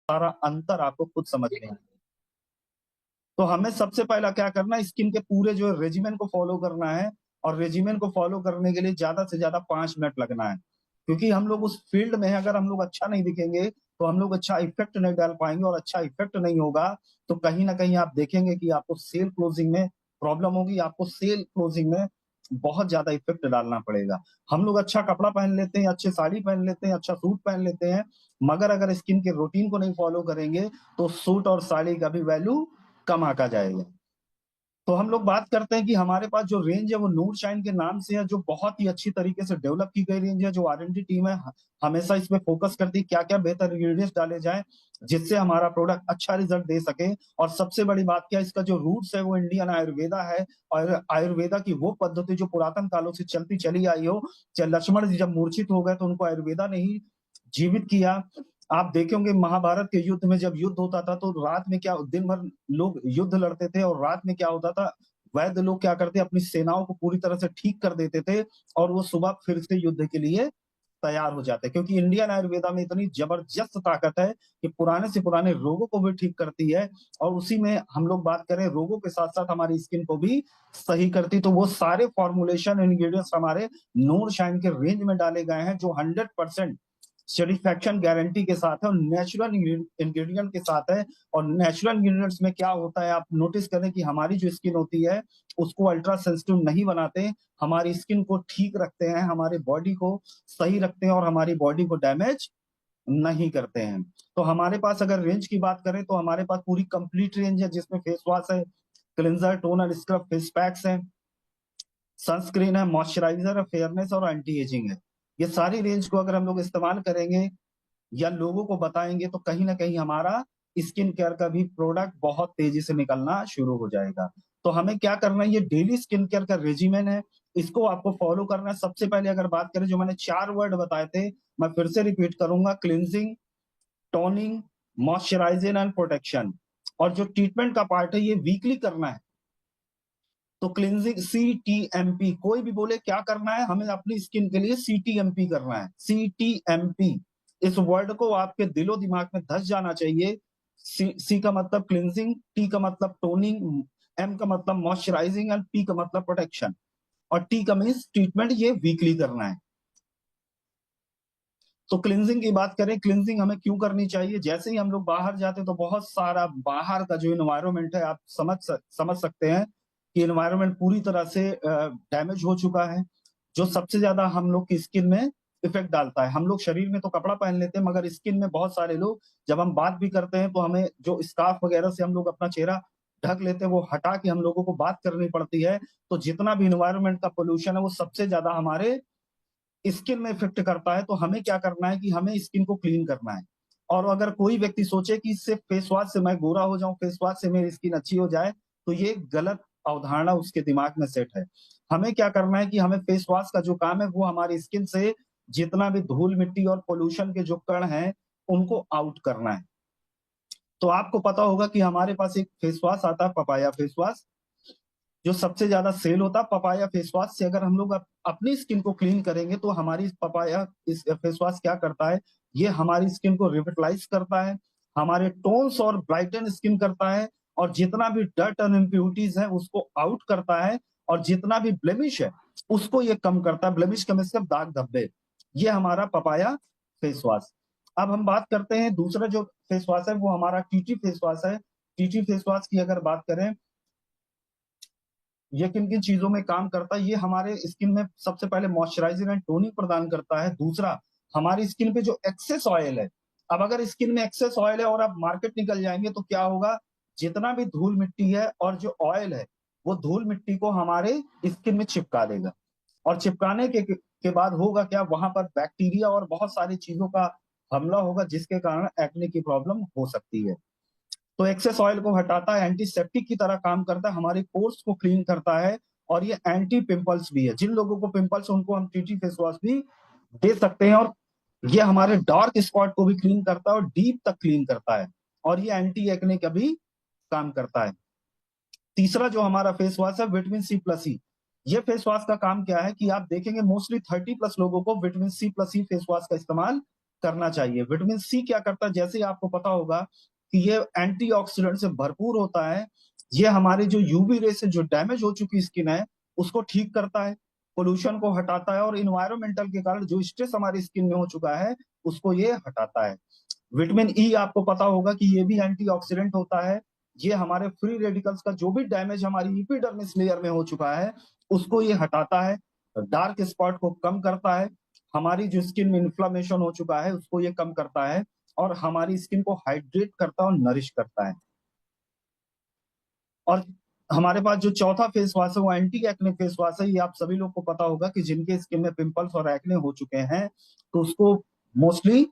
सारा अंतर आपको खुद समझ में आएगा। तो हमें सबसे पहला क्या करना है, स्किन के पूरे जो रेजिमेंट को फॉलो करना है। और रेजिमेंट को फॉलो करने के लिए ज्यादा से ज्यादा 5 मिनट लगना है, क्योंकि हम लोग उस फील्ड में हैं। अगर हम लोग अच्छा नहीं दिखेंगे तो हम लोग अच्छा इफेक्ट नहीं डाल पाएंगे, और अच्छा इफेक्ट नहीं होगा तो कहीं ना कहीं आप देखेंगे कि आपको सेल क्लोजिंग में प्रॉब्लम होगी, आपको सेल क्लोजिंग में बहुत ज्यादा इफेक्ट डालना पड़ेगा। हम लोग अच्छा कपड़ा पहन लेते हैं, अच्छे साड़ी पहन लेते हैं, अच्छा सूट पहन लेते हैं, मगर अगर स्किन के रूटीन को नहीं फॉलो करेंगे तो सूट और साड़ी का भी वैल्यू कम आका जाएगा। तो हम लोग बात करते हैं कि हमारे पास जो रेंज है वो नूर शाइन के नाम से है, जो बहुत ही अच्छी तरीके से डेवलप की गई रेंज है। जो R&D टीम है हमेशा इसमें फोकस करती है क्या क्या बेहतर इंग्रेडिएंट्स डाले जाएं जिससे हमारा प्रोडक्ट अच्छा रिजल्ट दे सके। और सबसे बड़ी बात क्या है, इसका जो रूट्स है वो इंडियन आयुर्वेदा है। और आयुर्वेदा की वो पद्धति जो पुरातन कालों से चलती चली आई हो। लक्ष्मण जी जब मूर्छित हो गए तो उनको आयुर्वेदा ने ही जीवित किया। आप देखेंगे महाभारत के युद्ध में जब युद्ध होता था तो रात में क्या, दिन भर लोग युद्ध लड़ते थे और रात में क्या होता था, वैद्य लोग क्या करते अपनी सेनाओं को पूरी तरह से ठीक कर देते थे और वो सुबह फिर से युद्ध के लिए तैयार हो जाते हैं। क्योंकि इंडियन आयुर्वेदा में इतनी जबरदस्त ताकत है कि पुराने से पुराने रोगों को भी ठीक करती है। और उसी में हम लोग बात करें रोगों के साथ साथ हमारी स्किन को भी सही करती। तो वो सारे फॉर्मुलेशन इंग्रेडिएंट्स हमारे नूर शाइन के रेंज में डाले गए हैं, जो 100% सेटिस्फैक्शन गारंटी के साथ है और नेचुरल इंग्रेडिएंट के साथ है। और नेचुरल इंग्रेडिएंट्स में क्या होता है, आप नोटिस करें कि हमारी जो स्किन होती है उसको अल्ट्रा सेंसिटिव नहीं बनाते, हमारी स्किन को ठीक रखते हैं, हमारी बॉडी को सही रखते हैं और हमारी बॉडी को डैमेज नहीं करते हैं। तो हमारे पास अगर रेंज की बात करें तो हमारे पास पूरी कंप्लीट रेंज है, जिसमें फेस वॉश है, cleanser, toner, scrub, face packs है, सनस्क्रीन है, मॉइस्चराइजर है, फेयरनेस और एंटी एजिंग है। ये सारी रेंज को अगर हम लोग इस्तेमाल करेंगे या लोगों को बताएंगे तो कहीं ना कहीं हमारा स्किन केयर का भी प्रोडक्ट बहुत तेजी से निकलना शुरू हो जाएगा। तो हमें क्या करना है, ये डेली स्किन केयर का रेजिमेन है, इसको आपको फॉलो करना है। सबसे पहले अगर बात करें, जो मैंने 4 वर्ड बताए थे मैं फिर से रिपीट करूंगा, cleansing, toning, moisturising and protection. और जो ट्रीटमेंट का पार्ट है ये वीकली करना है। तो क्लिनजिंग CTMP, कोई भी बोले क्या करना है, हमें अपनी स्किन के लिए CTMP करना है। CTMP, इस वर्ड को आपके दिलो दिमाग में धस जाना चाहिए। सी का मतलब क्लिनजिंग, टी का मतलब टोनिंग, एम का मतलब मॉइस्चराइजिंग एंड पी का मतलब प्रोटेक्शन, और टी का मीन्स ट्रीटमेंट। ये वीकली करना है। तो क्लिनजिंग की बात करें, क्लिनजिंग हमें क्यों करनी चाहिए, जैसे ही हम लोग बाहर जाते हैं तो बहुत सारा बाहर का जो इन्वायरमेंट है आप समझ सकते हैं कि इन्वायरमेंट पूरी तरह से डैमेज हो चुका है। जो सबसे ज्यादा हम लोग की स्किन में इफेक्ट डालता है, हम लोग शरीर में तो कपड़ा पहन लेते हैं मगर स्किन में बहुत सारे लोग, जब हम बात भी करते हैं तो हमें जो स्कार्फ वगैरह से हम लोग अपना चेहरा ढक लेते हैं वो हटा के हम लोगों को बात करनी पड़ती है। तो जितना भी इन्वायरमेंट का पोल्यूशन है वो सबसे ज्यादा हमारे स्किन में इफेक्ट करता है। तो हमें क्या करना है कि हमें स्किन को क्लीन करना है। और अगर कोई व्यक्ति सोचे कि सिर्फ फेस वॉश से मैं गोरा हो जाऊं, फेस वॉश से मेरी स्किन अच्छी हो जाए, तो ये गलत अवधारणा उसके दिमाग में सेट है। हमें क्या करना है कि हमें फेस वॉश का जो काम है वो हमारी स्किन से जितना भी धूल मिट्टी और पोल्यूशन के जो कण हैं उनको आउट करना है। तो आपको पता होगा कि हमारे पास एक फेस वॉश आता है, पपाया फेस वॉश, जो सबसे ज्यादा सेल होता है। पपाया फेस वॉश से अगर हम लोग अपनी स्किन को क्लीन करेंगे तो हमारी पपाया इस फेस वॉश क्या करता है, ये हमारी स्किन को रिविटलाइज करता है, हमारे टोन्स और ब्राइटन स्किन करता है, और जितना भी डर्ट और इम्प्यूरिटीज है उसको आउट करता है, और जितना भी ब्लेमिश है उसको ये कम करता है। ब्लेमिश का मतलब दाग धब्बे। ये हमारा पपाया फेस वॉश। अब हम बात करते हैं दूसरा जो फेस वॉश है वो हमारा टीटी फेस वॉश है। टीटी फेस वॉश की अगर बात करें, ये किन किन चीजों में काम करता है, ये हमारे स्किन में सबसे पहले मॉइस्चराइजिंग एंड टोनिंग प्रदान करता है। दूसरा, हमारी स्किन पे जो एक्सेस ऑयल है, अब अगर स्किन में एक्सेस ऑयल है और आप मार्केट निकल जाएंगे तो क्या होगा, जितना भी धूल मिट्टी है और जो ऑयल है वो धूल मिट्टी को हमारे स्किन में चिपका देगा। और चिपकाने के बाद होगा क्या, वहां पर बैक्टीरिया और बहुत सारी चीजों का हमला होगा जिसके कारण एक्ने की प्रॉब्लम हो सकती है। तो एक्सेस ऑयल को हटाता है, एंटीसेप्टिक की तरह काम करता है, हमारे पोर्स को क्लीन करता है, और ये एंटी पिंपल्स भी है। जिन लोगों को पिंपल्स उनको हम टीटी फेस वॉश भी दे सकते हैं। और ये हमारे डार्क स्पॉट को भी क्लीन करता है और डीप तक क्लीन करता है, और ये एंटी एक्ने का भी काम करता है। तीसरा जो हमारा फेस वॉश है विटामिन C+E। ये फेस वॉश का काम क्या है कि आप देखेंगे मोस्टली 30+ लोगों को विटामिन C+E फेस वॉश का इस्तेमाल करना चाहिए। विटामिन सी क्या करता है, जैसे आपको पता होगा कि ये एंटीऑक्सीडेंट से भरपूर होता है। ये हमारे जो यूवी रे से जो डैमेज हो चुकी स्किन है उसको ठीक करता है, पोल्यूशन को हटाता है, और इन्वायरमेंटल के कारण जो स्ट्रेस हमारी स्किन में हो चुका है उसको ये हटाता है। विटामिन ई आपको पता होगा कि ये भी एंटीऑक्सीडेंट होता है। ये हमारे फ्री रेडिकल्स का जो भी डैमेज हमारी एपिडर्मिस लेयर में हो चुका है उसको ये हटाता है, डार्क स्पॉट को कम करता है, हमारी जो स्किन में इन्फ्लामेशन हो चुका है उसको ये कम करता है, और हमारी स्किन को हाइड्रेट करता है और नरिश करता है। और हमारे पास जो चौथा फेस वॉश है वो एंटी एक्ने फेस वॉश है। ये आप सभी लोग को पता होगा कि जिनके स्किन में पिंपल्स और एक्ने हो चुके हैं तो उसको मोस्टली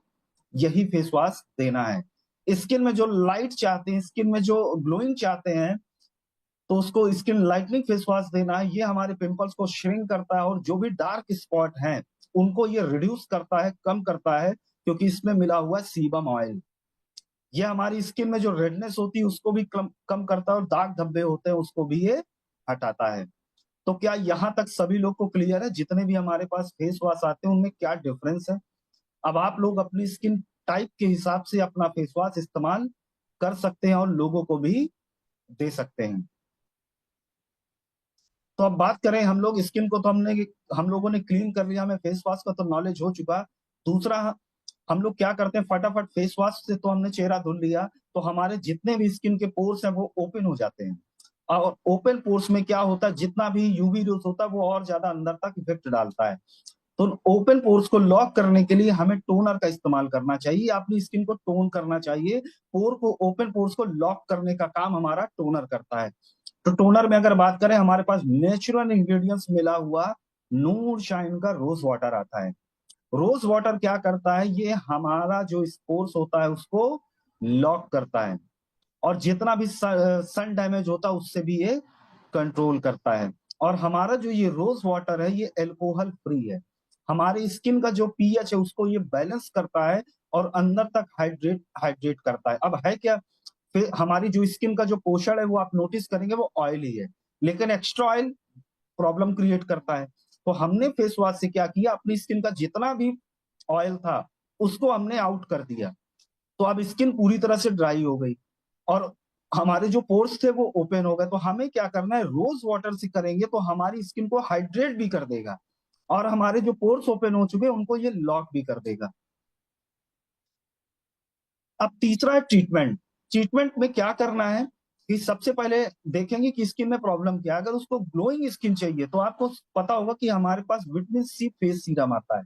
यही फेस वॉश देना है। स्किन में जो लाइट चाहते हैं, स्किन में जो ग्लोइंग चाहते हैं, तो उसको स्किन लाइटनिंग फेस वॉश देना है। ये हमारे पिंपल्स को श्रिंक करता है और जो भी डार्क स्पॉट हैं उनको ये रिड्यूस करता है, कम करता है, क्योंकि इसमें मिला हुआ है सीबम ऑयल। ये हमारी स्किन में जो रेडनेस होती है उसको भी कम करता है, और दाग धब्बे होते हैं उसको भी ये हटाता है। तो क्या यहाँ तक सभी लोग को क्लियर है? जितने भी हमारे पास फेस वॉश आते हैं उनमें क्या डिफरेंस है? अब आप लोग अपनी स्किन टाइप के हिसाब से अपना फेस वॉश इस्तेमाल कर सकते हैं और लोगों को भी दे सकते हैं। तो अब बात करें हम लोग स्किन को, तो हम लोगों ने क्लीन कर लिया, हमें फेस वॉश का तो नॉलेज हो चुका। दूसरा, हम लोग क्या करते हैं, फटाफट फेस वॉश से तो हमने चेहरा धुल लिया, तो हमारे जितने भी स्किन के पोर्स हैं वो ओपन हो जाते हैं, और ओपन पोर्स में क्या होता है, जितना भी यूवी रेज होता है वो और ज्यादा अंदर तक इफेक्ट डालता है। तो ओपन पोर्स को लॉक करने के लिए हमें टोनर का इस्तेमाल करना चाहिए, अपनी स्किन को टोन करना चाहिए। पोर को, ओपन पोर्स को लॉक करने का काम हमारा टोनर करता है। तो टोनर में अगर बात करें, हमारे पास नेचुरल इंग्रेडिएंट्स मिला हुआ नूर शाइन का रोज वाटर आता है। रोज वाटर क्या करता है, ये हमारा जो स्पोर्स होता है उसको लॉक करता है, और जितना भी सन डैमेज होता है उससे भी ये कंट्रोल करता है। और हमारा जो ये रोज वाटर है ये अल्कोहल फ्री है, हमारी स्किन का जो पीएच है उसको ये बैलेंस करता है और अंदर तक हाइड्रेट हाइड्रेट करता है। अब है क्या, फिर हमारी जो स्किन का जो पोषण है वो आप नोटिस करेंगे वो ऑयली है, लेकिन एक्स्ट्रा ऑयल प्रॉब्लम क्रिएट करता है। तो हमने फेस वॉश से क्या किया, अपनी स्किन का जितना भी ऑयल था उसको हमने आउट कर दिया, तो अब स्किन पूरी तरह से ड्राई हो गई और हमारे जो पोर्स थे वो ओपन हो गए। तो हमें क्या करना है, रोज वाटर से करेंगे तो हमारी स्किन को हाइड्रेट भी कर देगा, और हमारे जो पोर्स ओपन हो चुके हैं उनको ये लॉक भी कर देगा। अब तीसरा है ट्रीटमेंट। ट्रीटमेंट में क्या करना है कि सबसे पहले देखेंगे कि स्किन में प्रॉब्लम क्या है। अगर उसको ग्लोइंग स्किन चाहिए तो आपको पता होगा कि हमारे पास विटामिन सी फेस सीरम आता है।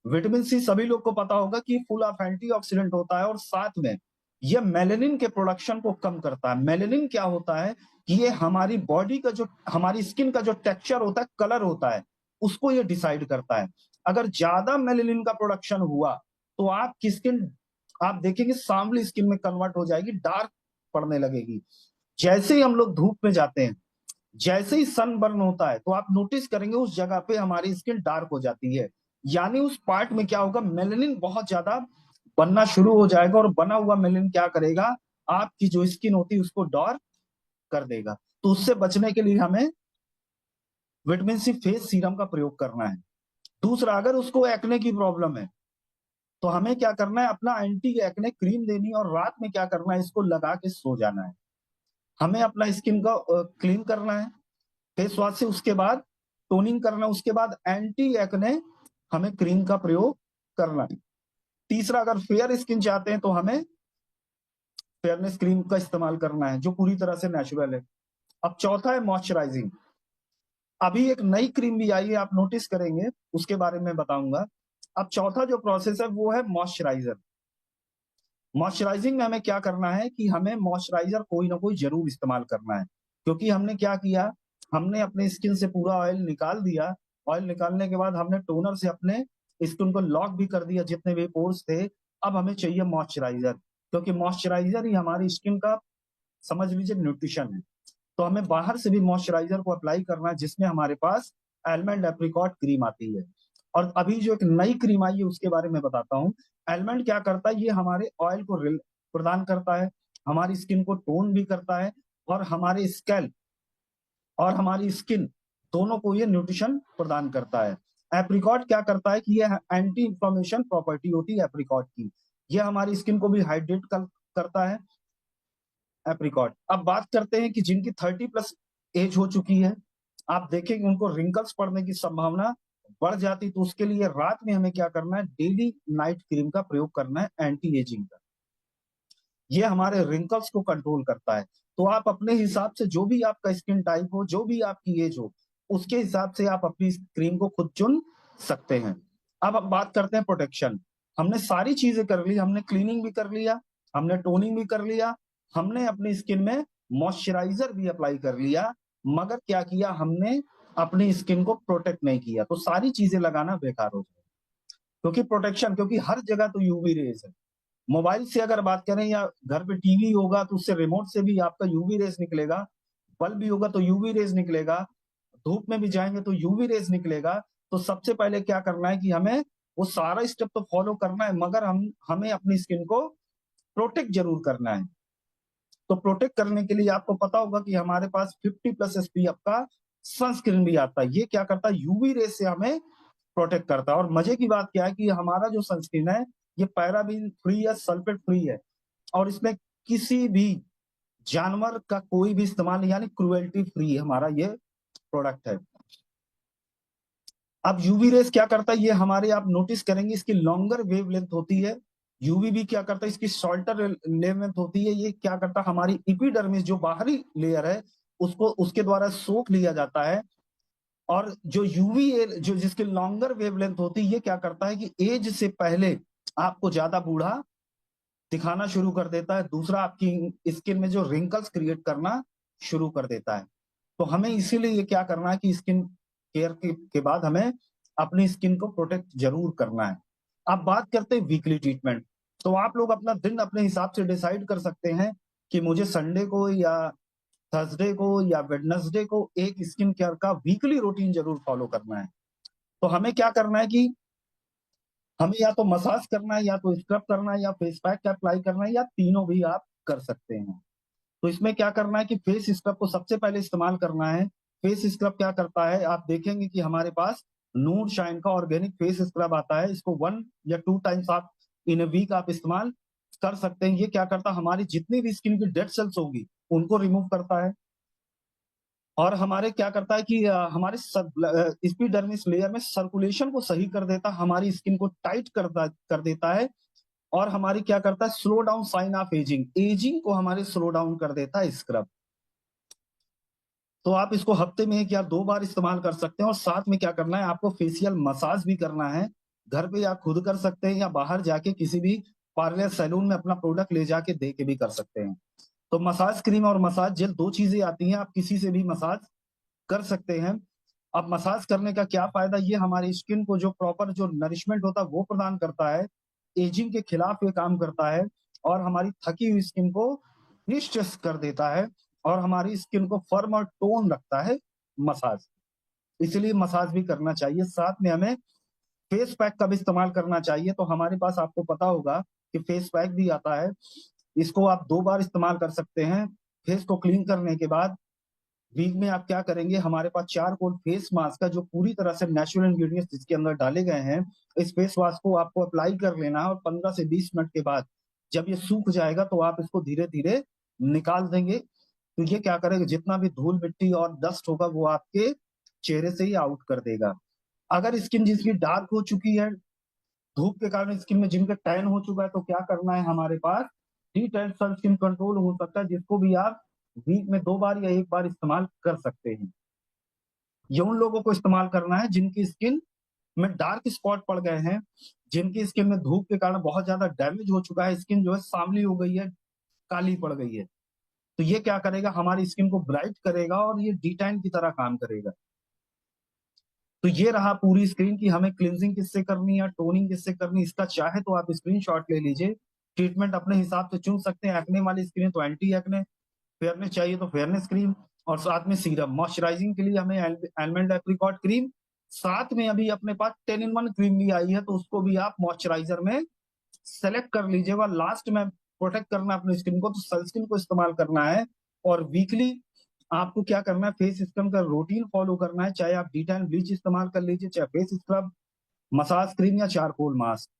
विटामिन सी सभी लोग को पता होगा कि फुल ऑफ एंटीऑक्सीडेंट होता है, और साथ में ये मेलेनिन के प्रोडक्शन को कम करता है। मेलेनिन क्या होता है कि ये हमारी बॉडी का जो, हमारी स्किन का जो टेक्सचर होता है, कलर होता है, उसको ये डिसाइड करता है। अगर ज्यादा मेलेनिन का प्रोडक्शन हुआ तो आपकी स्किन, आप देखेंगे सांवली स्किन में कन्वर्ट हो जाएगी, डार्क पड़ने लगेगी। जैसे ही हम लोग धूप में जाते हैं, जैसे ही सन बर्न होता है, तो आप नोटिस करेंगे उस जगह पे हमारी स्किन डार्क हो जाती है, यानी उस पार्ट में क्या होगा, मेलेनिन बहुत ज्यादा बनना शुरू हो जाएगा, और बना हुआ मेलेनिन क्या करेगा, आपकी जो स्किन होती है उसको डार्क कर देगा। तो उससे बचने के लिए हमें विटामिन सी फेस सीरम का प्रयोग करना है। दूसरा, अगर उसको एक्ने की प्रॉब्लम है तो हमें क्या करना है, अपना एंटी एक्ने क्रीम देनी है, और रात में क्या करना है, इसको लगा के सो जाना है। हमें अपना स्किन का क्लीन करना है फेस वॉश से, उसके बाद टोनिंग करना है, उसके बाद एंटी एक्ने हमें क्रीम का प्रयोग करना है। तीसरा, अगर फेयर स्किन चाहते हैं तो हमें फेयरनेस क्रीम का इस्तेमाल करना है जो पूरी तरह से नेचुरल है। अब चौथा है मॉइस्चराइजिंग। अभी एक नई क्रीम भी आई है, आप नोटिस करेंगे, उसके बारे में बताऊंगा। अब चौथा जो प्रोसेस है वो है मॉइस्चराइजर। मॉइस्चराइजिंग में हमें क्या करना है कि हमें मॉइस्चराइजर कोई ना कोई जरूर इस्तेमाल करना है, क्योंकि हमने क्या किया, हमने अपने स्किन से पूरा ऑयल निकाल दिया। ऑयल निकालने के बाद हमने टोनर से अपने स्किन को लॉक भी कर दिया जितने भी पोर्स थे। अब हमें चाहिए मॉइस्चराइजर, क्योंकि मॉइस्चराइजर ही हमारी स्किन का, समझ लीजिए, न्यूट्रिशन है। तो हमें बाहर से भी मॉइस्चराइजर को अप्लाई करना है, जिसमें हमारे पास एलमंड एप्रिकॉट क्रीम आती है। और अभी जो एक नई क्रीम आई है उसके बारे में बताता हूँ। एलमंड क्या करता है, ये हमारे ऑयल को प्रदान करता है, हमारी स्किन को टोन भी करता है, और हमारे स्कैल्प और हमारी स्किन दोनों को ये न्यूट्रिशन प्रदान करता है। एप्रिकॉट क्या करता है कि ये एंटी इंफ्लेमेशन प्रॉपर्टी होती है एप्रिकॉट की, ये हमारी स्किन को भी हाइड्रेट करता है एप्रिकॉट। अब बात करते हैं कि जिनकी 30+ एज हो चुकी है, आप देखेंगे उनको रिंकल्स पड़ने की संभावना बढ़ जाती, तो उसके लिए रात में हमें क्या करना है, डेली नाइट क्रीम का प्रयोग करना है एंटी एजिंग का। ये हमारे रिंकल्स को कंट्रोल करता है। तो आप अपने हिसाब से, जो भी आपका स्किन टाइप हो, जो भी आपकी एज हो, उसके हिसाब से आप अपनी क्रीम को खुद चुन सकते हैं। अब हम बात करते हैं प्रोटेक्शन। हमने सारी चीजें कर ली, हमने क्लीनिंग भी कर लिया, हमने टोनिंग भी कर लिया, हमने अपनी स्किन में मॉइस्चराइजर भी अप्लाई कर लिया, मगर क्या किया हमने, अपनी स्किन को प्रोटेक्ट नहीं किया। तो सारी चीजें लगाना बेकार हो जाए, क्योंकि प्रोटेक्शन, क्योंकि हर जगह तो यूवी रेज है। मोबाइल से अगर बात करें या घर पे टीवी होगा तो उससे रिमोट से भी आपका यूवी रेज निकलेगा, बल्ब भी होगा तो यूवी रेज निकलेगा, धूप में भी जाएंगे तो यूवी रेज निकलेगा। तो सबसे पहले क्या करना है कि हमें वो सारा स्टेप तो फॉलो करना है, मगर हमें अपनी स्किन को प्रोटेक्ट जरूर करना है। तो प्रोटेक्ट करने के लिए आपको पता होगा कि हमारे पास 50+ SPF का सनस्क्रीन भी आता है। ये क्या करता है, यूवी रेज से हमें प्रोटेक्ट करता है। और मजे की बात क्या है कि हमारा जो सनस्क्रीन है ये पैराबीन फ्री है, सल्फेट फ्री है, और इसमें किसी भी जानवर का कोई भी इस्तेमाल नहीं, यानी क्रुएल्टी फ्री हमारा ये प्रोडक्ट है। अब यूवी रेस क्या करता है, ये हमारे, आप नोटिस करेंगे इसकी लॉन्गर वेवलेंथ होती है। यूवी भी क्या करता है, इसकी शॉर्टर वेवलेंथ होती है। ये क्या करता है, हमारी इपिडर्मिस जो बाहरी लेयर है उसको, उसके द्वारा सोख लिया जाता है। और जो यूवी जो जिसकी लॉन्गर वेवलेंथ होती है, ये क्या करता है कि एज से पहले आपको ज्यादा बूढ़ा दिखाना शुरू कर देता है। दूसरा, आपकी स्किन में जो रिंकल्स क्रिएट करना शुरू कर देता है। तो हमें इसीलिए ये क्या करना है कि स्किन केयर के बाद हमें अपनी स्किन को प्रोटेक्ट जरूर करना है। अब बात करते हैं वीकली ट्रीटमेंट। तो आप लोग अपना दिन अपने हिसाब से डिसाइड कर सकते हैं कि मुझे संडे को या थर्सडे को या वेडनेसडे को एक स्किन केयर का वीकली रूटीन जरूर फॉलो करना है। तो हमें क्या करना है कि हमें या तो मसाज करना है, या तो स्क्रब करना है, या फेस पैक का अप्लाई करना है, या तीनों भी आप कर सकते हैं। तो इसमें क्या करना है कि फेस स्क्रब को सबसे पहले इस्तेमाल करना है। फेस स्क्रब क्या करता है, आप देखेंगे कि हमारे पास नूर शाइन का ऑर्गेनिक फेस स्क्रब आता है। इसको 1 या 2 टाइम्स आप इन अ वीक आप इस्तेमाल कर सकते हैं। ये क्या करता है, हमारी जितनी भी स्किन की डेड सेल्स होगी उनको रिमूव करता है, और हमारे क्या करता है कि हमारे एपिडर्मिस लेयर में सर्कुलेशन को सही कर देता है, हमारी स्किन को टाइट कर देता है। और हमारी क्या करता है, slow down sign of ageing, ageing को हमारे स्लो डाउन कर देता है स्क्रब। तो आप इसको हफ्ते में 1 या 2 बार इस्तेमाल कर सकते हैं। और साथ में क्या करना है, आपको फेशियल मसाज भी करना है। घर पे आप खुद कर सकते हैं, या बाहर जाके किसी भी पार्लर सैलून में अपना प्रोडक्ट ले जाके दे के भी कर सकते हैं। तो मसाज क्रीम और मसाज जेल 2 चीजें आती हैं, आप किसी से भी मसाज कर सकते हैं। अब मसाज करने का क्या फायदा, ये हमारी स्किन को जो प्रॉपर जो नरिशमेंट होता है वो प्रदान करता है, एजिंग के खिलाफ ये काम करता है, और हमारी थकी हुई स्किन को रिस्ट्रेस कर देता है, और हमारी स्किन को फर्म और टोन रखता है मसाज। इसलिए मसाज भी करना चाहिए। साथ में हमें फेस पैक का भी इस्तेमाल करना चाहिए। तो हमारे पास, आपको पता होगा कि फेस पैक भी आता है, इसको आप 2 बार इस्तेमाल कर सकते हैं। फेस को क्लीन करने के बाद वीक में आप क्या करेंगे, हमारे पास चारकोल फेस मास्क का, जो पूरी तरह से नेचुरल इंग्रेडिएंट्स इसके अंदर डाले गए हैं, इस फेस मास्क को आपको अप्लाई कर लेना है। और 15 से 20 मिनट के बाद जब ये सूख जाएगा तो आप इसको धीरे धीरे निकाल देंगे। तो ये क्या करेगा, जितना भी धूल मिट्टी और डस्ट होगा वो आपके चेहरे से ही आउट कर देगा। अगर स्किन जिसकी डार्क हो चुकी है, धूप के कारण स्किन में जिनका टैन हो चुका है, तो क्या करना है, हमारे पास डी टैन सन स्किन कंट्रोल हो सकता है, जिसको भी आप वीक में 2 बार या 1 बार इस्तेमाल कर सकते हैं। ये उन लोगों को इस्तेमाल करना है जिनकी स्किन में डार्क स्पॉट पड़ गए हैं, जिनकी स्किन में धूप के कारण बहुत ज्यादा डैमेज हो चुका है, स्किन जो है सांवली हो गई है, काली पड़ गई है। तो ये क्या करेगा, हमारी स्किन को ब्राइट करेगा, और ये डी टैन की तरह काम करेगा। तो ये रहा पूरी स्क्रीन की हमें क्लिनजिंग किससे करनी है, टोनिंग किससे करनी, इसका चाहे तो आप स्क्रीनशॉट ले लीजिए। ट्रीटमेंट अपने हिसाब से चुन सकते हैं। एक्ने वाली स्किन है तो एंटी एक्ने, फेयरनेस चाहिए तो फेयरनेस क्रीम, और साथ में सीरम। मॉइस्चराइजिंग के लिए हमें एलमंड एप्रिकॉट क्रीम, साथ में अभी अपने पास 10-in-1 क्रीम भी आई है, तो उसको भी आप मॉइस्चराइजर में सेलेक्ट कर लीजिएगा। लास्ट में प्रोटेक्ट करना है अपनी स्किन को, तो सनस्क्रीन को इस्तेमाल करना है। और वीकली आपको क्या करना है, फेस स्क्रब का रूटीन फॉलो करना है, चाहे आप D10 ब्लीच इस्तेमाल कर लीजिए, चाहे फेस स्क्रब, मसाज क्रीम या चारकोल मास्क।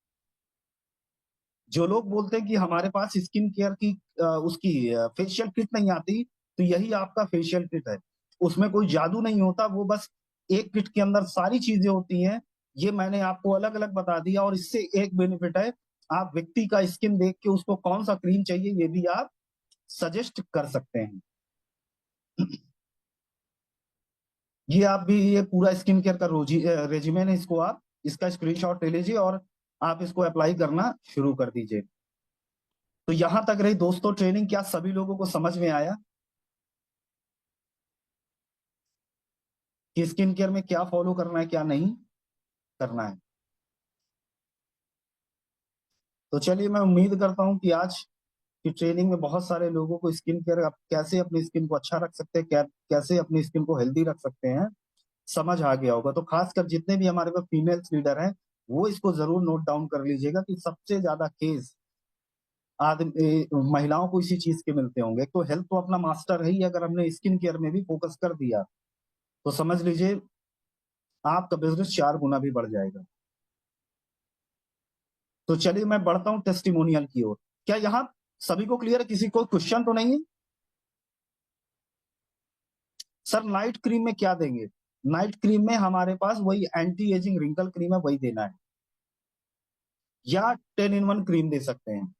जो लोग बोलते हैं कि हमारे पास स्किन केयर की उसकी फेशियल किट नहीं आती, तो यही आपका फेशियल किट है। उसमें कोई जादू नहीं होता, वो बस एक किट के अंदर सारी चीजें होती हैं। ये मैंने आपको अलग-अलग बता दिया, और इससे एक बेनिफिट है, आप व्यक्ति का स्किन देख के उसको कौन-सा क्रीम चाहिए ये भी आप सजेस्ट कर सकते हैं। ये आप भी ये पूरा स्किन केयर का रेजिमेन है, इसको आप इसका स्क्रीनशॉट ले लीजिए और आप इसको अप्लाई करना शुरू कर दीजिए। तो यहाँ तक रही दोस्तों ट्रेनिंग, क्या सभी लोगों को समझ में आया कि स्किन केयर में क्या फॉलो करना है, क्या नहीं करना है? तो चलिए, मैं उम्मीद करता हूँ कि आज की ट्रेनिंग में बहुत सारे लोगों को स्किन केयर आप कैसे अपनी स्किन को अच्छा रख सकते हैं, कैसे अपनी स्किन को हेल्दी रख सकते हैं, समझ आ गया होगा। तो खासकर जितने भी हमारे पास फीमेल्स लीडर हैं, वो इसको जरूर नोट डाउन कर लीजिएगा कि सबसे ज्यादा केस आदमी महिलाओं को इसी चीज के मिलते होंगे। तो हेल्थ तो अपना मास्टर है ही, अगर हमने स्किन केयर में भी फोकस कर दिया तो समझ लीजिए आपका बिजनेस 4 गुना भी बढ़ जाएगा। तो चलिए, मैं बढ़ता हूँ टेस्टिमोनियल की ओर। क्या यहाँ सभी को क्लियर है? किसी को क्वेश्चन तो नहीं है? सर नाइट क्रीम में क्या देंगे? नाइट क्रीम में हमारे पास वही एंटी एजिंग रिंकल क्रीम है, वही देना है, या 10 in 1 क्रीम दे सकते हैं।